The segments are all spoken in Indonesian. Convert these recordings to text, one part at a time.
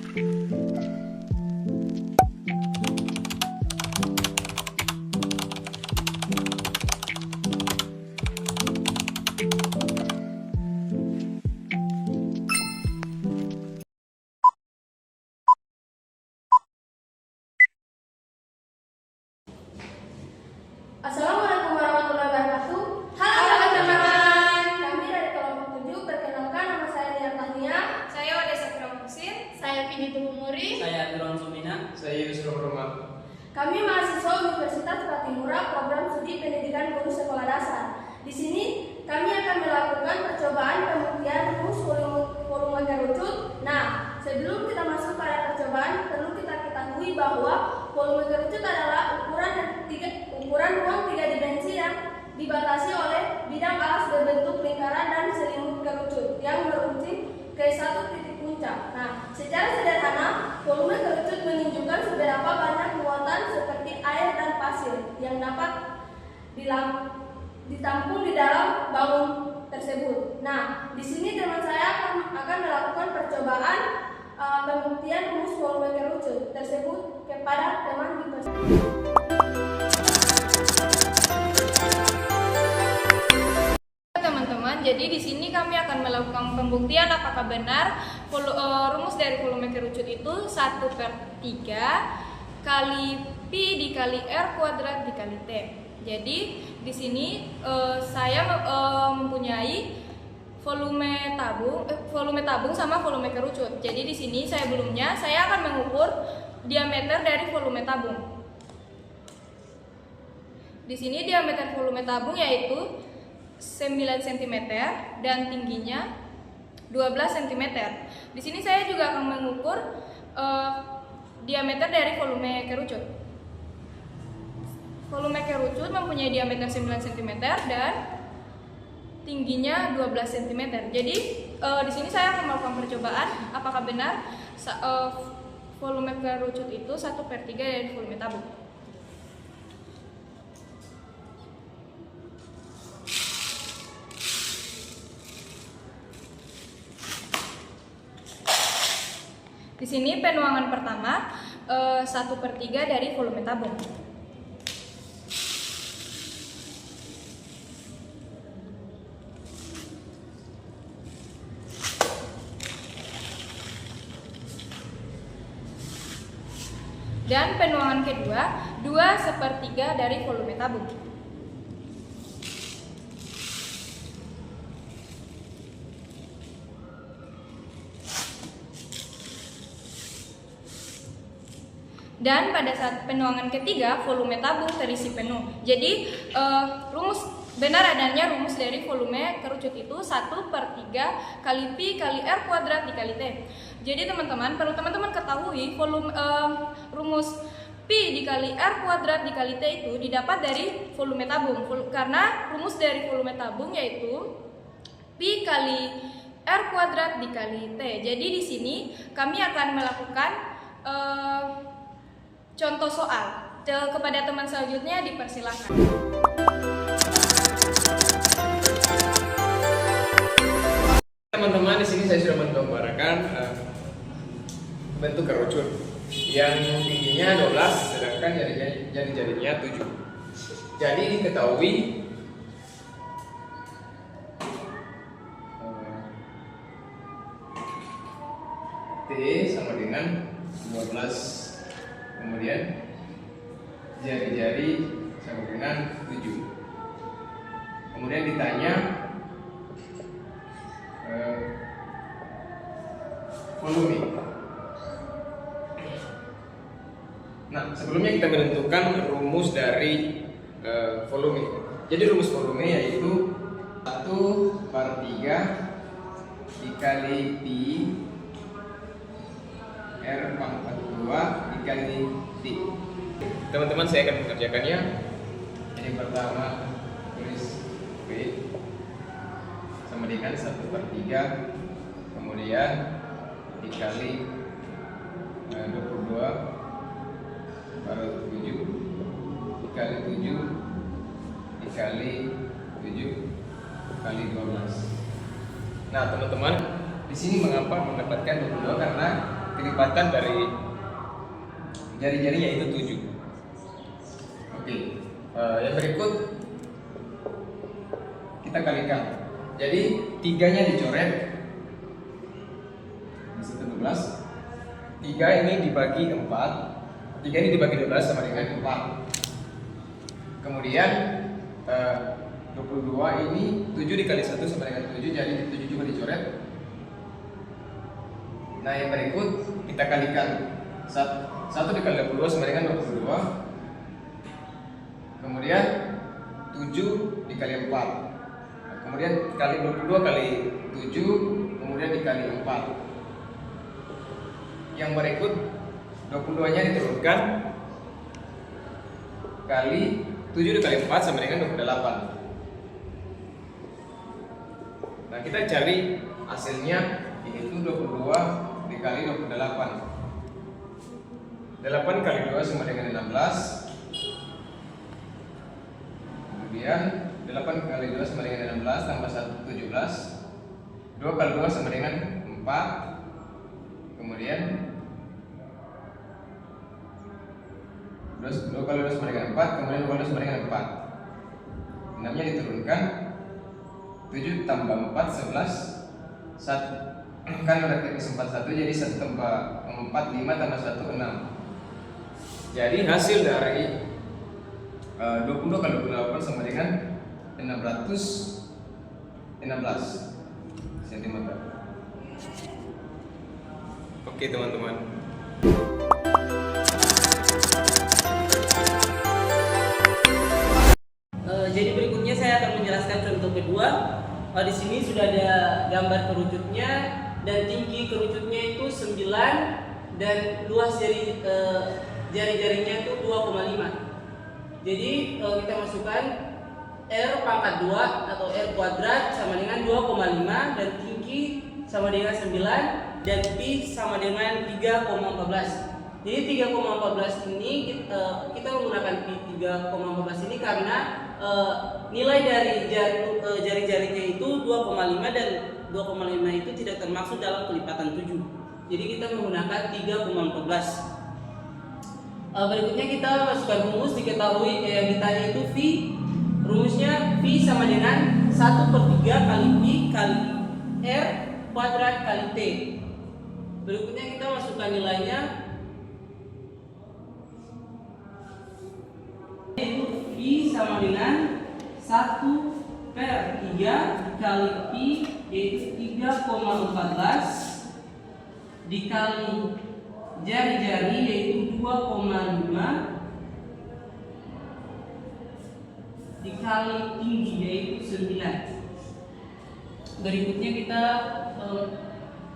Assalamualaikum warahmatullahi wabarakatuh. Halo teman-teman. Kami dari kelompok 7. Perkenalkan, nama saya Nia Tahnia. Saya Odessa Pramusin. Saya Vini Tuhumuri. Saya Turon Sumina. Saya Yusuf Rumah. Kami mahasiswa Universitas Patimura, program studi pendidikan guru sekolah dasar. Di sini kami akan melakukan percobaan pembuktian rumus volume kerucut. Nah, sebelum kita masuk pada percobaan, perlu kita ketahui bahwa volume kerucut adalah ukuran ruang 3 dimensi yang dibatasi oleh bidang alas berbentuk lingkaran dan selimut kerucut yang meruncing ke satu titik puncak. Nah, secara sederhana, volume kerucut menunjukkan seberapa banyak muatan seperti air dan pasir yang dapat ditampung di dalam bangun tersebut. Nah, di sini teman saya akan melakukan percobaan pembuktian rumus volume kerucut tersebut kepada teman di Teman-teman, jadi di sini kami akan melakukan pembuktian apakah benar rumus dari volume kerucut itu 1/3 kali pi dikali r kuadrat dikali t. Jadi di sini saya mempunyai volume tabung sama volume kerucut. Jadi di sini saya akan mengukur diameter dari volume tabung. Di sini diameter volume tabung yaitu 9 cm dan tingginya 12 cm. Di sini saya juga akan mengukur diameter dari volume kerucut. Volume kerucut mempunyai diameter 9 cm dan tingginya 12 cm. Jadi di sini saya akan melakukan percobaan apakah benar volume kerucut itu 1/3 dari volume tabung. Di sini penuangan pertama 1/3 dari volume tabung. Dan penuangan kedua 2/3 dari volume tabung. Dan pada saat penuangan ketiga volume tabung terisi penuh. Jadi benar adanya rumus dari volume kerucut itu 1/3 kali pi kali r kuadrat dikali t. Jadi teman-teman, perlu teman-teman ketahui rumus pi dikali r kuadrat dikali t itu didapat dari volume tabung. Karena rumus dari volume tabung yaitu pi kali r kuadrat dikali t. Jadi di sini kami akan melakukan contoh soal. Kepada teman selanjutnya dipersilakan. Teman-teman, di sini saya sudah menggambarkan bentuk kerucut yang tingginya 12 sedangkan jari-jarinya 7. Jadi diketahui T sama dengan 12, kemudian jari-jari sama dengan 7. Kemudian ditanya volume. Nah, sebelumnya kita menentukan rumus dari volume. Jadi rumus volume yaitu 1/3 dikali pi r pangkat 2 dikali t. Teman-teman, saya akan mengerjakannya. Yang pertama tulis P sama dengan 1/3, kemudian dikali 22 baru 7 dikali 7 dikali 7 kali 12. Nah teman-teman, di sini mengapa mendapatkan 22? Karena kelipatan dari jari-jari yaitu 7. Oke, yang berikut kita kalikan. Jadi 3-nya dicoret, bisa 12. 3 ini dibagi 4, 3 ini dibagi 12 sama dengan 4. Kemudian 22 ini 7 dikali 1 sama dengan 7, jadi 7 juga dicoret. Nah yang berikut kita kalikan, 1 dikali 22 sama dengan 22. Kemudian 7 dikali 4. Kemudian kali 22 kali 7, kemudian dikali 4. Yang berikut 22-nya diturunkan kali 7 dikali 4 sama dengan 28. Nah kita cari hasilnya, yaitu 22 dikali 28. 8 kali 2 sama dengan 16. Kemudian 8 kali 2 sama dengan 16 tambah 1 17. 2 kali 2 sama dengan 4. Kemudian 2 kali 2 sama dengan 4. Kemudian 2 kali 2 sama dengan 4. 6-nya diturunkan, 7 tambah 4 11. 1 kan udah kali 41, jadi 1 tambah 4 5 tambah 1 6. Jadi hasil dari 22 kali 28 sama dengan 616 cm. Oke teman-teman. Jadi berikutnya saya akan menjelaskan contoh kedua. Di sini sudah ada gambar kerucutnya dan tinggi kerucutnya itu 9 dan luas jari-jarinya itu 2,5. Jadi kita masukkan R pangkat 2 atau R kuadrat sama dengan 2,5 dan tinggi sama dengan 9 dan pi sama dengan 3,14. Jadi 3,14 ini kita menggunakan pi 3,14 ini karena nilai dari jari-jarinya itu 2,5 dan 2,5 itu tidak termasuk dalam kelipatan 7. Jadi kita menggunakan 3,14. Berikutnya kita masukkan rumus. Diketahui yang ditanya itu V. Rumusnya V sama dengan 1/3 kali pi kali R kuadrat kali T. Berikutnya kita masukkan nilainya, yaitu V sama dengan 1/3 dikali pi, yaitu 3,14 dikali jari-jari, yaitu 2,5 dikali tinggi, yaitu 9. Berikutnya kita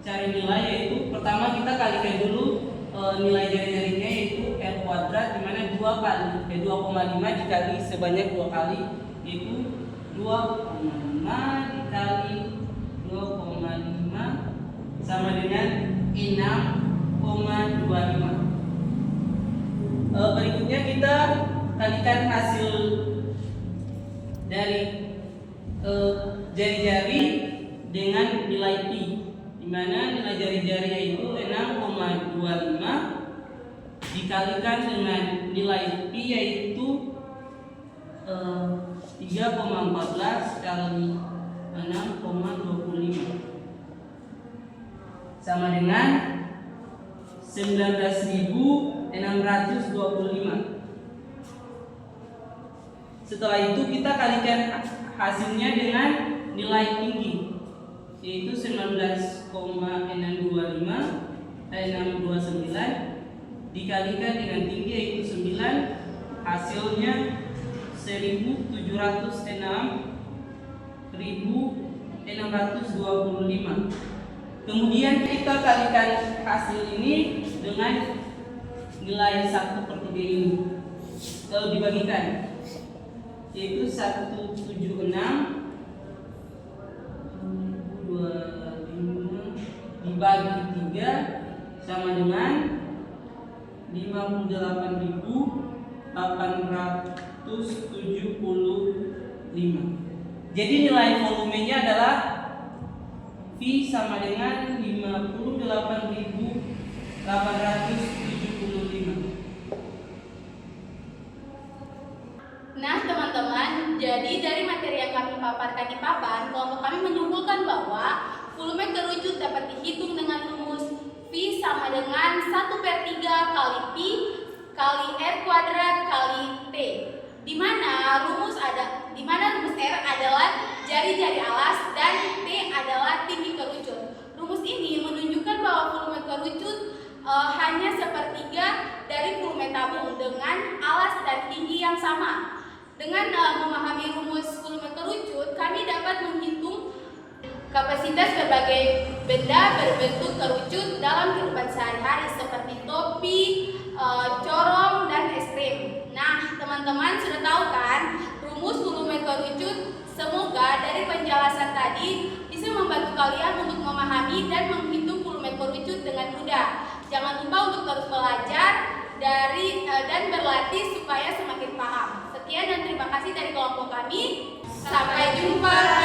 cari nilai, yaitu pertama kita kalikan dulu nilai jari-jarinya, yaitu R kuadrat, dimana 2,5 dikali sebanyak 2 kali, yaitu 2,5 dikali 2,5 sama dengan 6,25. Berikutnya kita kalikan hasil dari jari-jari dengan nilai pi, di mana nilai jari-jari yaitu 6,25 dikalikan dengan nilai pi, yaitu 3,14 kali 6,25 sama dengan 19.625. Setelah itu kita kalikan hasilnya dengan nilai tinggi, yaitu 629 dikalikan dengan tinggi, yaitu 9, hasilnya 1.706.625. Kemudian kita kalikan hasil ini dengan nilai 1/3 ini, kalau dibagikan, yaitu 176 dibagi 3 sama dengan 58.875. Jadi nilai volumenya adalah V sama dengan 58.875 Nah teman-teman, jadi dari materi yang kami paparkan di papan, kelompok kami menyimpulkan bahwa volume kerucut dapat dihitung dengan rumus V sama dengan 1/3 kali Pi kali R kuadrat kali T. Di mana rumus R adalah jari-jari alas dan T adalah tinggi kerucut. Rumus ini menunjukkan bahwa volume kerucut hanya sepertiga dari volume tabung dengan alas dan tinggi yang sama. Dengan memahami rumus volume kerucut, kami dapat menghitung kapasitas berbagai benda berbentuk kerucut dalam kehidupan sehari-hari seperti topi, corong, dan es krim. Nah, teman-teman sudah tahu kan rumus volume kerucut? Semoga dari penjelasan tadi bisa membantu kalian untuk memahami dan menghitung volume kerucut dengan mudah. Jangan lupa untuk terus belajar dan berlatih supaya semakin paham. Sekian dan terima kasih dari kelompok kami. Sampai jumpa.